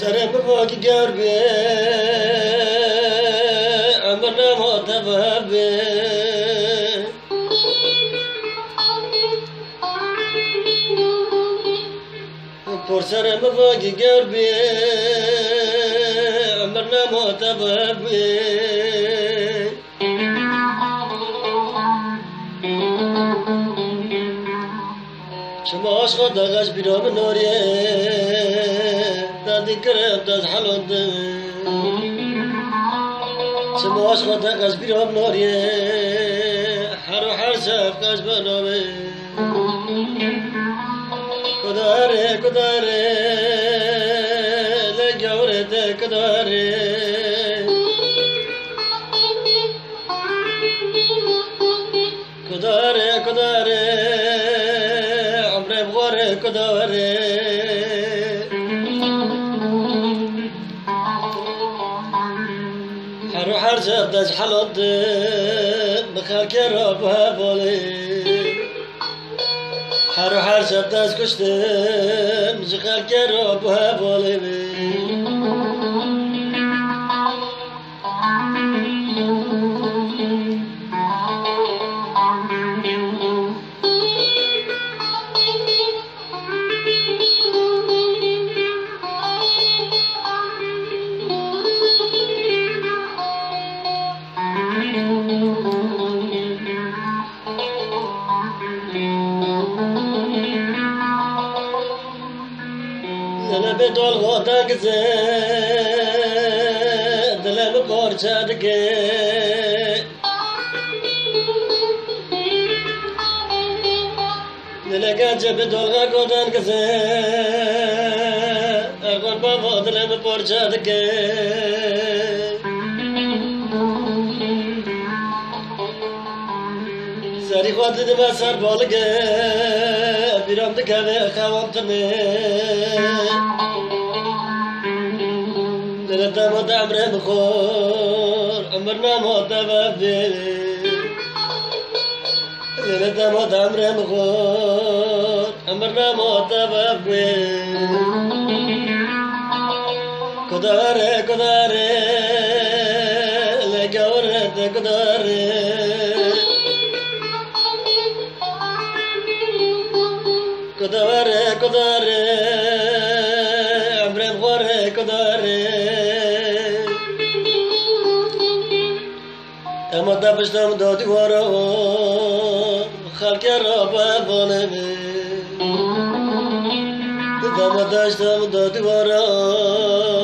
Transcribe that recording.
سر بفاك قربي عمرنا ما تبهبي سر بفاك قربي عمرنا ما تبهبي شما عشق دغش بیرا به ناریه دادی کرم داد حلال ده شما عشق دغش بیرا به ناریه هر و هر شب کش بنامه کداره کداره لگوره ده کداره کداره کداره كداري حرو حرجة بداج حلود بخال كرابها بولي حرو حرجة بداج كشتن بخال كرابها بولي بدول غوطاك زين دلال بورشادك دلقات بدول غوطاك زين أقول بابا دلال بورشادك ساري خوات دما سار بالك بيرام دكابي خوامتني دلتا موت عمره بخور عمرنا موت بابي دلتا موت عمره بخور عمرنا موت بابي كداري كداري لقورت كداري كداري كداري عمره بخور كداري اما دبشتم دادی وارا خلق را بابانه اما داشتم دادی وارا